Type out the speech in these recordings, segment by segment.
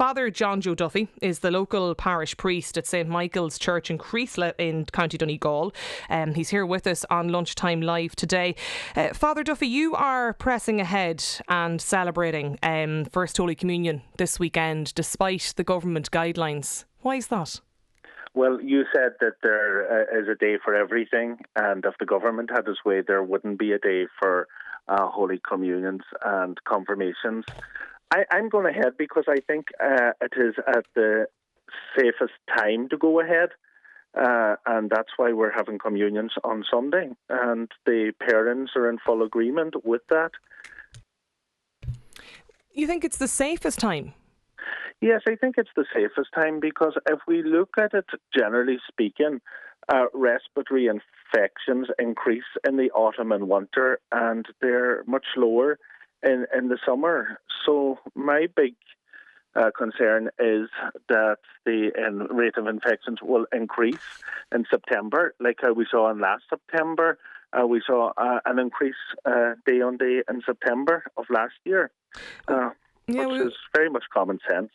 Father John Joe Duffy is the local parish priest at St Michael's Church in Creeslough in County Donegal. He's here with us on Lunchtime Live today. Father Duffy, you are pressing ahead and celebrating First Holy Communion this weekend despite the government guidelines. Why is that? Well, you said that there is a day for everything, and if the government had its way, there wouldn't be a day for Holy Communions and confirmations. I'm going ahead because I think it is at the safest time to go ahead, and that's why we're having communions on Sunday, and the parents are in full agreement with that. You think it's the safest time? Yes, I think it's the safest time because if we look at it, generally speaking, respiratory infections increase in the autumn and winter, and they're much lower in the summer. So my big concern is that the rate of infections will increase in September, like how we saw in last September. We saw an increase day on day in September of last year. Which is very much common sense.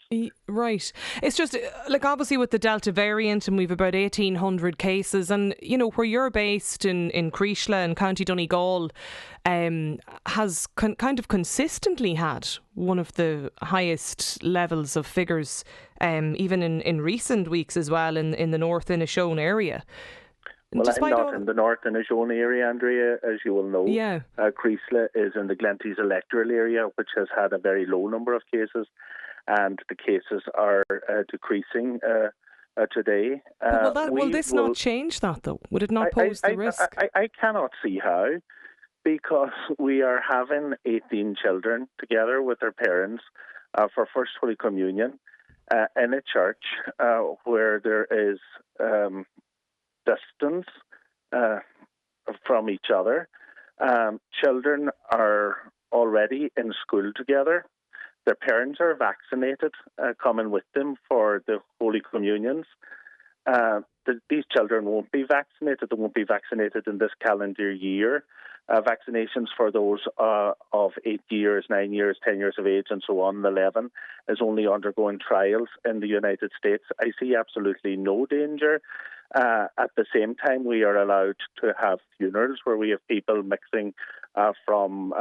Right. It's just, like, obviously with the Delta variant, and we've about 1,800 cases, and, you know, where you're based in Creeslough and County Donegal has kind of consistently had one of the highest levels of figures, even in recent weeks as well, in the North Inishowen area. Well, I'm not in the North Inishowen area, Andrea, as you will know. Yeah. Creeslough is in the Glenties electoral area, which has had a very low number of cases, and the cases are decreasing today. Will this not change that, though? Would it not pose the risk? I cannot see how, because we are having 18 children together with their parents for First Holy Communion in a church where there is distance from each other. Children are already in school together. Their parents are vaccinated, coming with them for the Holy Communions. These children won't be vaccinated. They won't be vaccinated in this calendar year. Vaccinations for those of 8 years, 9 years, 10 years of age, and so on, 11, is only undergoing trials in the United States. I see absolutely no danger. At the same time, we are allowed to have funerals where we have people mixing from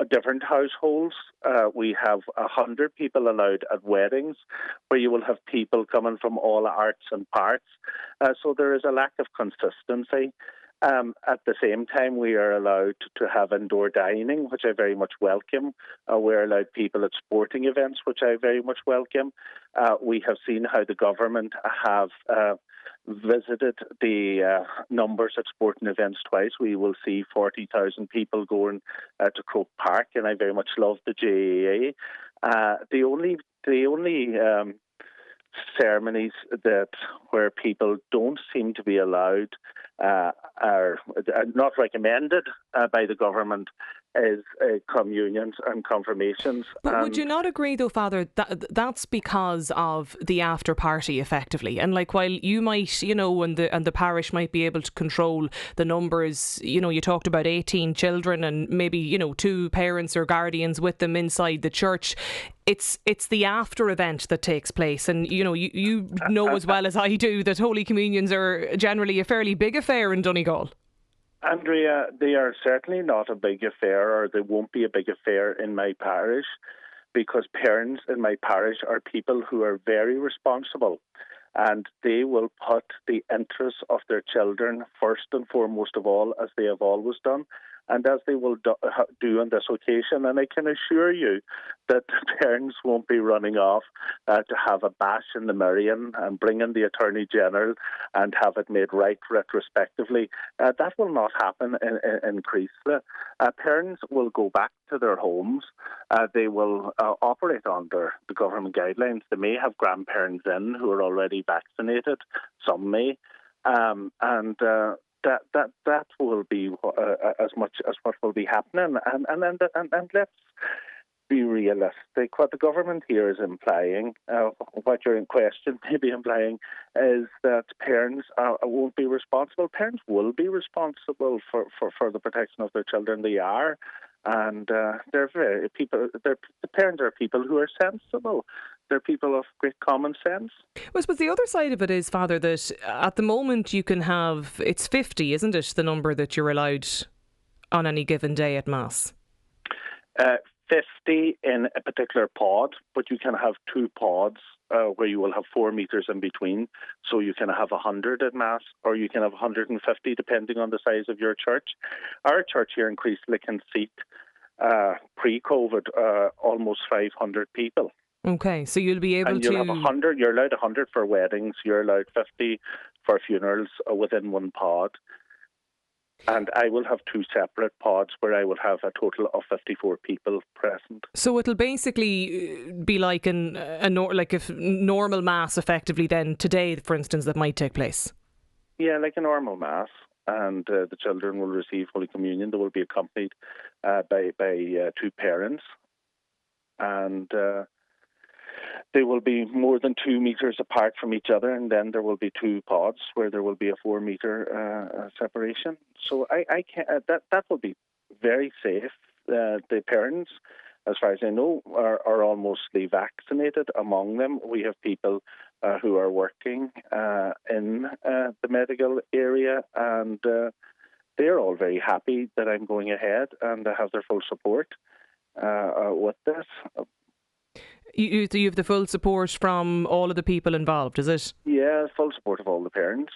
different households. We have 100 people allowed at weddings, where you will have people coming from all arts and parts. So there is a lack of consistency. At the same time, we are allowed to have indoor dining, which I very much welcome. We're allowed people at sporting events, which I very much welcome. We have seen how the government have visited the numbers at sporting events twice. We will see 40,000 people going to Croke Park, and I very much love the GAA. The only ceremonies where people don't seem to be allowed are not recommended by the government is communions and confirmations. But would you not agree, though, Father, that's because of the after party, effectively? And like, while you might, you know, and the parish might be able to control the numbers, you know, you talked about 18 children and maybe, you know, 2 parents or guardians with them inside the church. It's the after event that takes place, and you know, you know as well as I do that Holy Communions are generally a fairly big affair in Donegal. Andrea, they are certainly not a big affair, or they won't be a big affair in my parish, because parents in my parish are people who are very responsible, and they will put the interests of their children first and foremost of all, as they have always done, and as they will do on this occasion. And I can assure you that the parents won't be running off to have a bash in the Marion and bring in the Attorney General and have it made right retrospectively. That will not happen in Creeslough. Parents will go back to their homes. They will operate under the government guidelines. They may have grandparents in who are already vaccinated. Some may. That will be as much as what will be happening, and let's be realistic. What the government here is implying, what your question may be implying, is that parents won't be responsible. Parents will be responsible for the protection of their children. They are. And the parents are people who are sensible. They're people of great common sense. Well, I suppose the other side of it is, Father, that at the moment you can have, it's 50, isn't it, the number that you're allowed on any given day at Mass? 50 in a particular pod, but you can have two pods where you will have 4 metres in between. So you can have 100 at Mass, or you can have 150, depending on the size of your church. Our church here in Creeslough can seat, pre-COVID, almost 500 people. Okay, so you'll be able and you'll to... have 100, you're allowed 100 for weddings, you're allowed 50 for funerals within one pod. And I will have 2 separate pods where I will have a total of 54 people present. So it'll basically be like like a normal Mass, effectively, then today, for instance, that might take place? Yeah, like a normal Mass. And the children will receive Holy Communion. They will be accompanied by 2 parents. And they will be more than 2 metres apart from each other, and then there will be 2 pods where there will be a 4-metre separation. So I can that will be very safe. The parents, as far as I know, are all mostly vaccinated. Among them, we have people who are working in the medical area, and they're all very happy that I'm going ahead, and I have their full support with this. You have the full support from all of the people involved, is it? Yeah, full support of all the parents.